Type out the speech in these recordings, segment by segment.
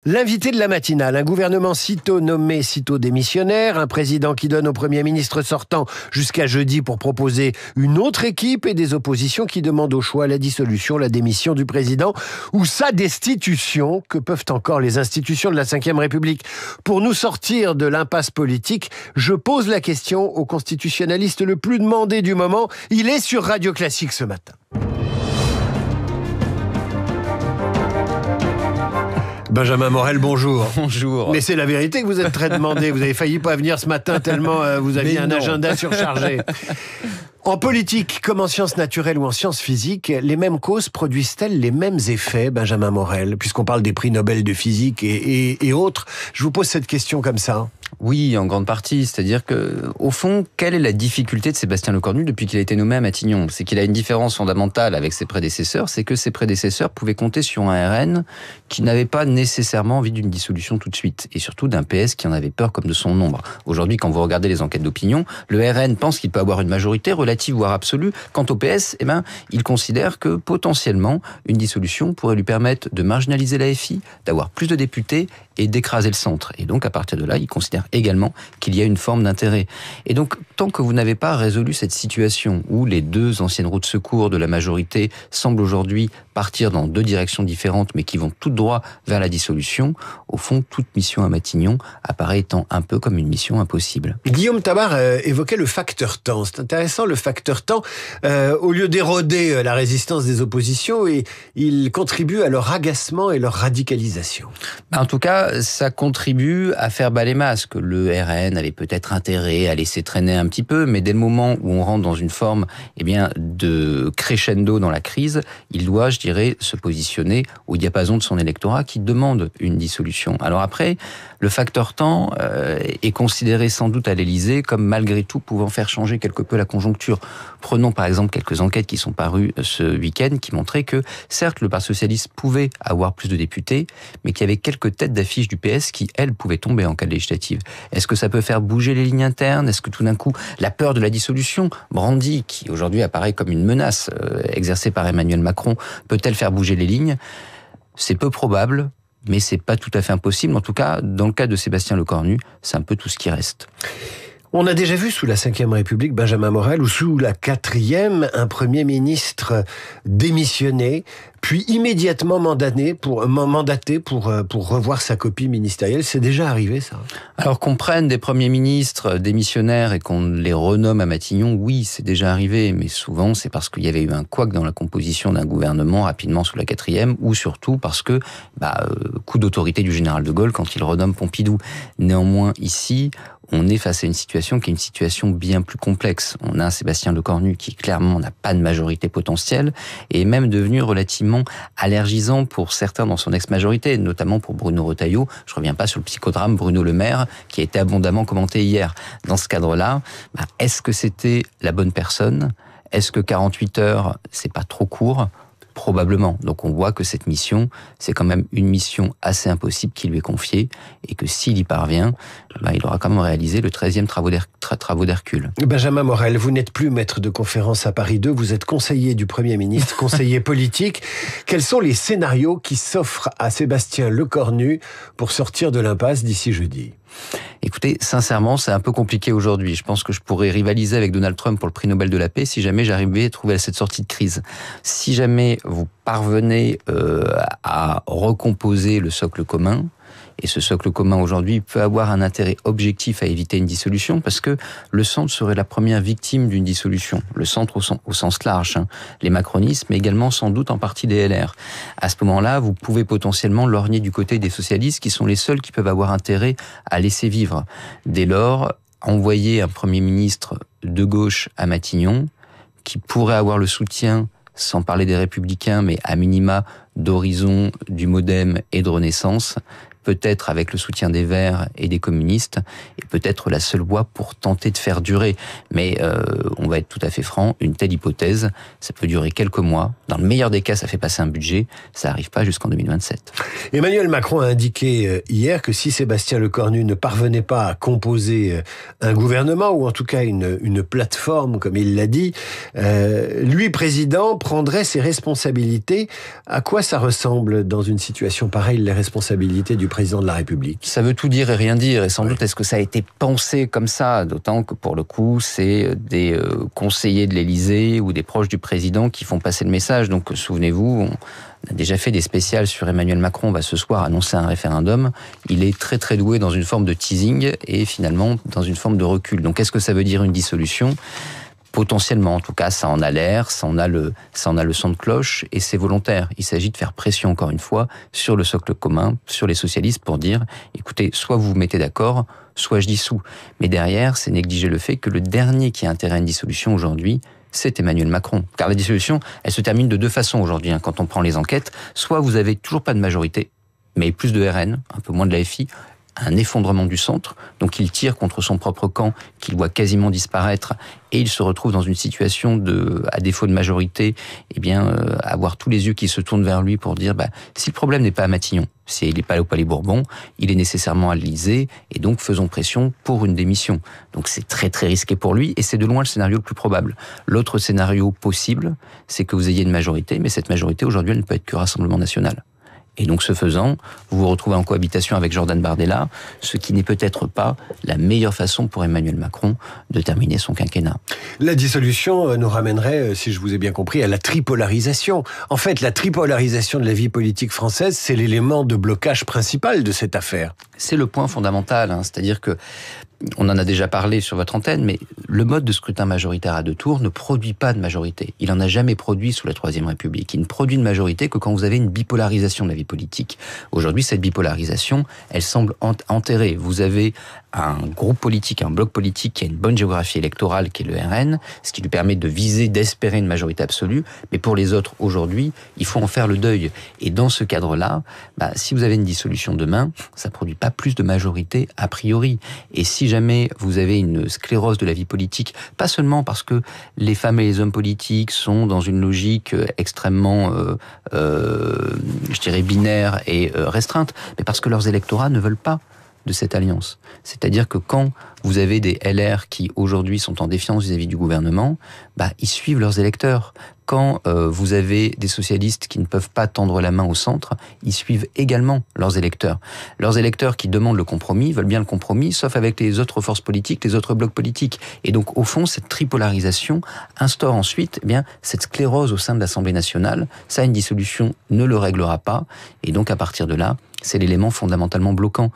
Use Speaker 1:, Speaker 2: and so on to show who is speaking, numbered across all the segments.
Speaker 1: L'invité de la matinale, un gouvernement sitôt nommé, sitôt démissionnaire, un président qui donne au Premier ministre sortant jusqu'à jeudi pour proposer une autre équipe et des oppositions qui demandent au choix la dissolution, la démission du président ou sa destitution. Que peuvent encore les institutions de la Ve République pour nous sortir de l'impasse politique? Je pose la question au constitutionnaliste le plus demandé du moment. Il est sur Radio Classique ce matin. Benjamin Morel, bonjour.
Speaker 2: Bonjour.
Speaker 1: Mais c'est la vérité que vous êtes très demandé. Vous avez failli pas venir ce matin tellement vous aviez un agenda surchargé. En politique, comme en sciences naturelles ou en sciences physiques, les mêmes causes produisent-elles les mêmes effets, Benjamin Morel? Puisqu'on parle des prix Nobel de physique et autres, je vous pose cette question comme ça.
Speaker 2: Oui, en grande partie. C'est-à-dire que, au fond, quelle est la difficulté de Sébastien Lecornu depuis qu'il a été nommé à Matignon? C'est qu'il a une différence fondamentale avec ses prédécesseurs, c'est que ses prédécesseurs pouvaient compter sur un RN qui n'avait pas nécessairement envie d'une dissolution tout de suite, et surtout d'un PS qui en avait peur comme de son ombre. Aujourd'hui, quand vous regardez les enquêtes d'opinion, le RN pense qu'il peut avoir une majorité relative voire absolue. Quant au PS, il considère que potentiellement une dissolution pourrait lui permettre de marginaliser la FI, d'avoir plus de députés et d'écraser le centre. Et donc, à partir de là, il considère également qu'il y a une forme d'intérêt. Et donc, tant que vous n'avez pas résolu cette situation où les deux anciennes routes de secours de la majorité semblent aujourd'hui partir dans deux directions différentes, mais qui vont tout droit vers la dissolution, au fond, toute mission à Matignon apparaît étant un peu comme une mission impossible.
Speaker 1: Guillaume Tabar évoquait le facteur temps. C'est intéressant, le facteur temps. Au lieu d'éroder la résistance des oppositions, il contribue à leur agacement et leur radicalisation.
Speaker 2: En tout cas, ça contribue à faire bas les masques. Le RN avait peut-être intérêt à laisser traîner un petit peu, mais dès le moment où on rentre dans une forme de crescendo dans la crise, il doit, je dirais, se positionner au diapason de son électorat qui demande une dissolution. Alors après, le facteur temps est considéré sans doute à l'Élysée comme malgré tout pouvant faire changer quelque peu la conjoncture. Prenons par exemple quelques enquêtes qui sont parues ce week-end qui montraient que certes le Parti socialiste pouvait avoir plus de députés, mais qu'il y avait quelques têtes d'affiche du PS qui, elles, pouvaient tomber en cas de législative. Est-ce que ça peut faire bouger les lignes internes? Est-ce que tout d'un coup, la peur de la dissolution, brandie, qui aujourd'hui apparaît comme une menace exercée par Emmanuel Macron, peut-elle faire bouger les lignes? C'est peu probable, mais c'est pas tout à fait impossible. En tout cas, dans le cas de Sébastien Lecornu, c'est un peu tout ce qui reste.
Speaker 1: On a déjà vu sous la Ve République, Benjamin Morel, ou sous la 4e, un Premier ministre démissionné, puis immédiatement mandaté pour revoir sa copie ministérielle. C'est déjà arrivé, ça?
Speaker 2: Alors qu'on prenne des premiers ministres démissionnaires et qu'on les renomme à Matignon, oui, c'est déjà arrivé, mais souvent c'est parce qu'il y avait eu un couac dans la composition d'un gouvernement rapidement sous la 4e, ou surtout parce que, coup d'autorité du général de Gaulle quand il renomme Pompidou. Néanmoins, ici, on est face à une situation qui est une situation bien plus complexe. On a un Sébastien Lecornu qui clairement n'a pas de majorité potentielle et est même devenu relativement allergisant pour certains dans son ex-majorité, notamment pour Bruno Retailleau. Je reviens pas sur le psychodrame Bruno Le Maire qui a été abondamment commenté hier. Dans ce cadre-là, est-ce que c'était la bonne personne? Est-ce que 48 heures, c'est pas trop court? Probablement. Donc on voit que cette mission, c'est quand même une mission assez impossible qui lui est confiée et que s'il y parvient, il aura quand même réalisé le 13e travaux d'Hercule.
Speaker 1: Benjamin Morel, vous n'êtes plus maître de conférence à Paris 2, vous êtes conseiller du Premier ministre, conseiller politique. Quels sont les scénarios qui s'offrent à Sébastien Lecornu pour sortir de l'impasse d'ici jeudi?
Speaker 2: Écoutez, sincèrement, c'est un peu compliqué aujourd'hui. Je pense que je pourrais rivaliser avec Donald Trump pour le prix Nobel de la paix si jamais j'arrivais à trouver cette sortie de crise. Si jamais vous parvenez à recomposer le socle commun, et ce socle commun aujourd'hui peut avoir un intérêt objectif à éviter une dissolution parce que le centre serait la première victime d'une dissolution. Le centre au sens large, les macronistes, mais également sans doute en partie des LR. À ce moment-là, vous pouvez potentiellement lorgner du côté des socialistes qui sont les seuls qui peuvent avoir intérêt à laisser vivre. Dès lors, envoyer un Premier ministre de gauche à Matignon qui pourrait avoir le soutien, sans parler des Républicains, mais à minima d'Horizon, du Modem et de Renaissance, peut-être avec le soutien des Verts et des communistes, est peut-être la seule voie pour tenter de faire durer. Mais on va être tout à fait franc, une telle hypothèse, ça peut durer quelques mois. Dans le meilleur des cas, ça fait passer un budget, ça n'arrive pas jusqu'en 2027.
Speaker 1: Emmanuel Macron a indiqué hier que si Sébastien Lecornu ne parvenait pas à composer un gouvernement, ou en tout cas une plateforme, comme il l'a dit, lui, président, prendrait ses responsabilités. À quoi ça ressemble dans une situation pareille, les responsabilités du président de la République?
Speaker 2: Ça veut tout dire et rien dire, et sans doute est-ce que ça a été pensé comme ça, d'autant que pour le coup, c'est des conseillers de l'Élysée ou des proches du président qui font passer le message. Donc souvenez-vous, on a déjà fait des spéciales sur Emmanuel Macron, va ce soir annoncer un référendum. Il est très très doué dans une forme de teasing et finalement dans une forme de recul. Donc est-ce que ça veut dire une dissolution ? Potentiellement, en tout cas, ça en a l'air, ça en a le son de cloche, et c'est volontaire. Il s'agit de faire pression, encore une fois, sur le socle commun, sur les socialistes, pour dire, écoutez, soit vous vous mettez d'accord, soit je dissous. Mais derrière, c'est négliger le fait que le dernier qui a intérêt à une dissolution aujourd'hui, c'est Emmanuel Macron. Car la dissolution, elle se termine de deux façons aujourd'hui, quand on prend les enquêtes. Soit vous avez toujours pas de majorité, mais plus de RN, un peu moins de la FI, un effondrement du centre, donc il tire contre son propre camp, qu'il voit quasiment disparaître, et il se retrouve dans une situation de, à défaut de majorité, avoir tous les yeux qui se tournent vers lui pour dire, si le problème n'est pas à Matignon, si il n'est pas au Palais Bourbon, il est nécessairement à l'Élysée, et donc faisons pression pour une démission. Donc c'est très très risqué pour lui, et c'est de loin le scénario le plus probable. L'autre scénario possible, c'est que vous ayez une majorité, mais cette majorité aujourd'hui, elle ne peut être que Rassemblement National. Et donc, ce faisant, vous vous retrouvez en cohabitation avec Jordan Bardella, ce qui n'est peut-être pas la meilleure façon pour Emmanuel Macron de terminer son quinquennat.
Speaker 1: La dissolution nous ramènerait, si je vous ai bien compris, à la tripolarisation. En fait, la tripolarisation de la vie politique française, c'est l'élément de blocage principal de cette affaire.
Speaker 2: C'est le point fondamental, c'est-à-dire que on en a déjà parlé sur votre antenne, mais le mode de scrutin majoritaire à deux tours ne produit pas de majorité. Il n'en a jamais produit sous la Troisième République. Il ne produit de majorité que quand vous avez une bipolarisation de la vie politique. Aujourd'hui, cette bipolarisation, elle semble enterrée. Vous avez un groupe politique, un bloc politique qui a une bonne géographie électorale, qui est le RN, ce qui lui permet de viser, d'espérer une majorité absolue. Mais pour les autres, aujourd'hui, il faut en faire le deuil. Et dans ce cadre-là, si vous avez une dissolution demain, ça ne produit pas plus de majorité a priori. Et si jamais vous avez une sclérose de la vie politique, pas seulement parce que les femmes et les hommes politiques sont dans une logique extrêmement, binaire et restreinte, mais parce que leurs électorats ne veulent pas de cette alliance. C'est-à-dire que quand vous avez des LR qui aujourd'hui sont en défiance vis-à-vis du gouvernement, ils suivent leurs électeurs. Quand vous avez des socialistes qui ne peuvent pas tendre la main au centre, ils suivent également leurs électeurs. Leurs électeurs qui demandent le compromis veulent bien le compromis, sauf avec les autres forces politiques, les autres blocs politiques. Et donc, au fond, cette tripolarisation instaure ensuite cette sclérose au sein de l'Assemblée nationale. Ça, une dissolution ne le réglera pas. Et donc, à partir de là, c'est l'élément fondamentalement bloquant.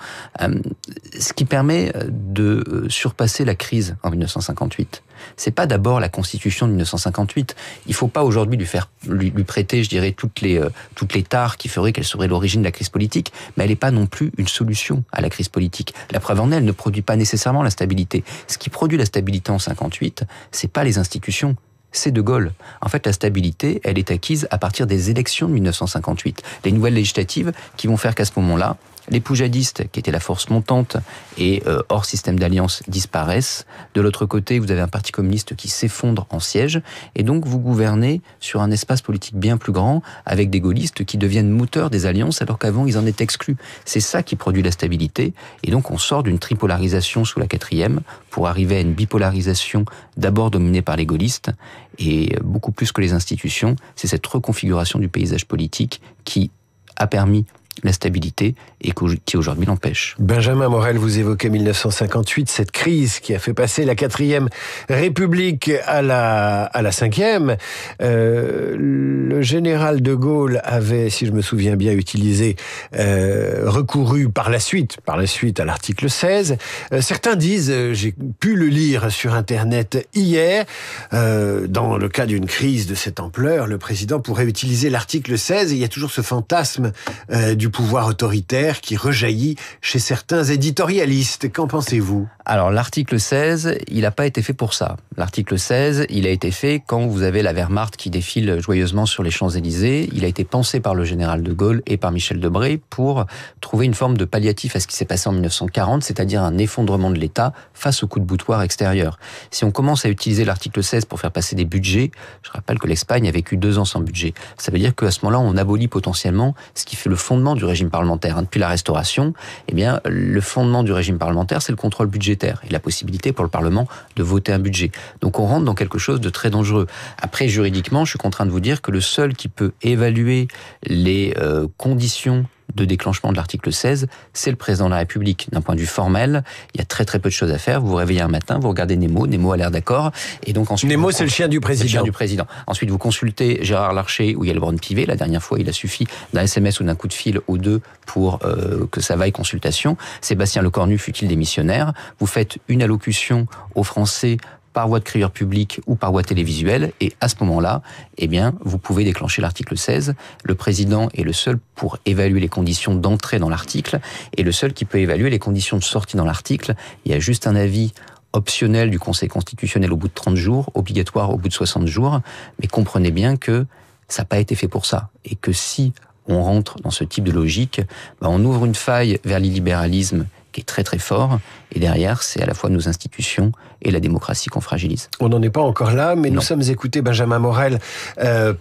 Speaker 2: Ce qui permet de surpasser la crise en 1958. C'est pas d'abord la Constitution de 1958. Il faut pas aujourd'hui lui prêter, je dirais, toutes les tares qui feraient qu'elle serait l'origine de la crise politique, mais elle n'est pas non plus une solution à la crise politique. La preuve en est, elle ne produit pas nécessairement la stabilité. Ce qui produit la stabilité en 58, c'est pas les institutions, c'est De Gaulle. En fait, la stabilité, elle est acquise à partir des élections de 1958. Les nouvelles législatives qui vont faire qu'à ce moment-là, les poujadistes, qui étaient la force montante et hors système d'alliance, disparaissent. De l'autre côté, vous avez un parti communiste qui s'effondre en siège. Et donc, vous gouvernez sur un espace politique bien plus grand, avec des gaullistes qui deviennent moteurs des alliances, alors qu'avant, ils en étaient exclus. C'est ça qui produit la stabilité. Et donc, on sort d'une tripolarisation sous la 4e pour arriver à une bipolarisation d'abord dominée par les gaullistes. Et beaucoup plus que les institutions, c'est cette reconfiguration du paysage politique qui a permis la stabilité et qui aujourd'hui l'empêche.
Speaker 1: Benjamin Morel, vous évoquez 1958, cette crise qui a fait passer la 4e République à la 5e. Le général de Gaulle avait, si je me souviens bien, recouru par la suite à l'article 16. Certains disent, j'ai pu le lire sur Internet hier, dans le cas d'une crise de cette ampleur, le président pourrait utiliser l'article 16 et il y a toujours ce fantasme du pouvoir autoritaire qui rejaillit chez certains éditorialistes. Qu'en pensez-vous ?
Speaker 2: Alors, l'article 16, il n'a pas été fait pour ça. L'article 16, il a été fait quand vous avez la Wehrmacht qui défile joyeusement sur les Champs-Élysées. Il a été pensé par le général de Gaulle et par Michel Debré pour trouver une forme de palliatif à ce qui s'est passé en 1940, c'est-à-dire un effondrement de l'État face au coup de boutoir extérieur. Si on commence à utiliser l'article 16 pour faire passer des budgets, je rappelle que l'Espagne a vécu 2 ans sans budget. Ça veut dire qu'à ce moment-là, on abolit potentiellement ce qui fait le fondement du régime parlementaire. Depuis la Restauration, eh bien, le fondement du régime parlementaire, c'est le contrôle budgétaire et la possibilité pour le Parlement de voter un budget. Donc on rentre dans quelque chose de très dangereux. Après, juridiquement, je suis contraint de vous dire que le seul qui peut évaluer les conditions de déclenchement de l'article 16, c'est le président de la République. D'un point de vue formel, il y a très peu de choses à faire. Vous vous réveillez un matin, vous regardez Nemo a l'air d'accord, et donc ensuite...
Speaker 1: Nemo, c'est le chien du président.
Speaker 2: C'est le chien du président. Ensuite, vous consultez Gérard Larcher ou Yelbrand Pivet. La dernière fois, il a suffi d'un SMS ou d'un coup de fil aux deux pour que ça vaille consultation. Sébastien Lecornu fut-il démissionnaire. Vous faites une allocution aux Français par voie de crieur public ou par voie télévisuelle, et à ce moment-là, eh bien, vous pouvez déclencher l'article 16. Le président est le seul pour évaluer les conditions d'entrée dans l'article, et le seul qui peut évaluer les conditions de sortie dans l'article. Il y a juste un avis optionnel du Conseil constitutionnel au bout de 30 jours, obligatoire au bout de 60 jours, mais comprenez bien que ça n'a pas été fait pour ça, et que si on rentre dans ce type de logique, on ouvre une faille vers l'illibéralisme qui est très fort, et derrière, c'est à la fois nos institutions et la démocratie qu'on fragilise.
Speaker 1: On n'en est pas encore là, mais nous sommes écoutés, Benjamin Morel,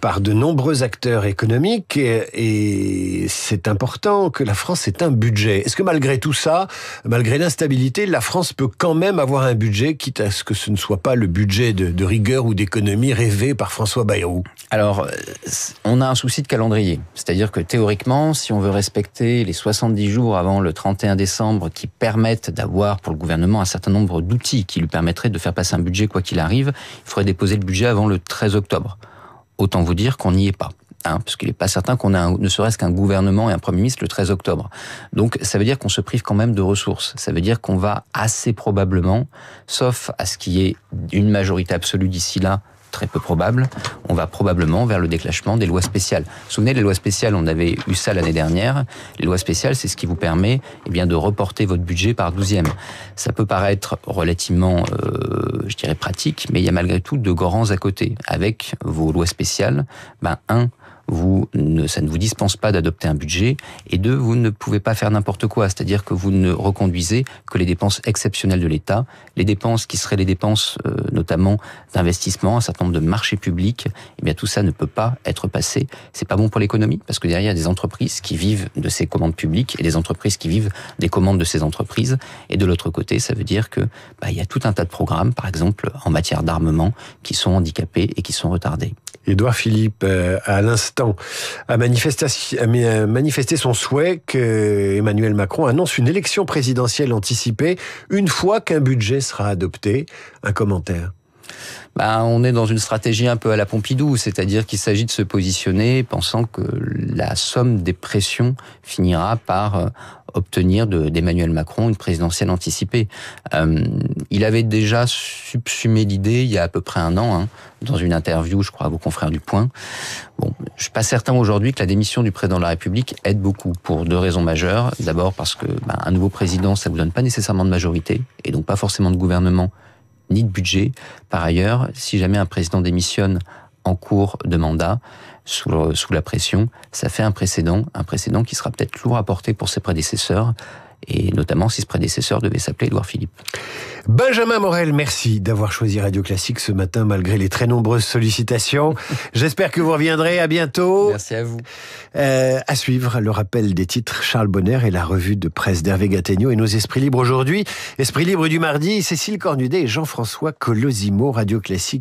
Speaker 1: par de nombreux acteurs économiques, et c'est important que la France ait un budget. Est-ce que malgré tout ça, malgré l'instabilité, la France peut quand même avoir un budget, quitte à ce que ce ne soit pas le budget de rigueur ou d'économie rêvé par François Bayrou?
Speaker 2: Alors, on a un souci de calendrier. C'est-à-dire que théoriquement, si on veut respecter les 70 jours avant le 31 décembre qui permettent d'avoir pour le gouvernement un certain nombre d'outils qui lui permettraient de faire passer un budget quoi qu'il arrive, il faudrait déposer le budget avant le 13 octobre. Autant vous dire qu'on n'y est pas. Parce qu'il n'est pas certain qu'on ait ne serait-ce qu'un gouvernement et un Premier ministre le 13 octobre. Donc ça veut dire qu'on se prive quand même de ressources. Ça veut dire qu'on va assez probablement, sauf à ce qu'il y ait une majorité absolue d'ici là, très peu probable, on va probablement vers le déclenchement des lois spéciales. Vous vous souvenez, les lois spéciales, on avait eu ça l'année dernière. Les lois spéciales, c'est ce qui vous permet de reporter votre budget par 12e. Ça peut paraître relativement, je dirais, pratique, mais il y a malgré tout de grands à côté. Avec vos lois spéciales, ça ne vous dispense pas d'adopter un budget, et 2, vous ne pouvez pas faire n'importe quoi, c'est-à-dire que vous ne reconduisez que les dépenses exceptionnelles de l'État, les dépenses qui seraient les dépenses notamment d'investissement, un certain nombre de marchés publics, tout ça ne peut pas être passé. C'est pas bon pour l'économie, parce que derrière, il y a des entreprises qui vivent de ces commandes publiques et des entreprises qui vivent des commandes de ces entreprises, et de l'autre côté, ça veut dire que il y a tout un tas de programmes, par exemple en matière d'armement, qui sont handicapés et qui sont retardés.
Speaker 1: Édouard Philippe, à l'instant, a manifesté son souhait que Emmanuel Macron annonce une élection présidentielle anticipée une fois qu'un budget sera adopté. Un commentaire?
Speaker 2: On est dans une stratégie un peu à la Pompidou, c'est-à-dire qu'il s'agit de se positionner pensant que la somme des pressions finira par obtenir d'Emmanuel Macron une présidentielle anticipée. Il avait déjà subsumé l'idée il y a à peu près un an, dans une interview, je crois, à vos confrères du Point. Je suis pas certain aujourd'hui que la démission du président de la République aide beaucoup, pour 2 raisons majeures. D'abord parce que un nouveau président, ça vous donne pas nécessairement de majorité, et donc pas forcément de gouvernement, ni de budget. Par ailleurs, si jamais un président démissionne en cours de mandat, sous la pression, ça fait un précédent qui sera peut-être lourd à porter pour ses prédécesseurs, et notamment si ce prédécesseur devait s'appeler Édouard Philippe.
Speaker 1: Benjamin Morel, merci d'avoir choisi Radio Classique ce matin malgré les très nombreuses sollicitations. J'espère que vous reviendrez, à bientôt.
Speaker 2: Merci à vous.
Speaker 1: À suivre, le rappel des titres, Charles Bonner et la revue de presse d'Hervé Gattegno et nos esprits libres aujourd'hui. Esprit libre du mardi, Cécile Cornudet et Jean-François Colosimo, Radio Classique.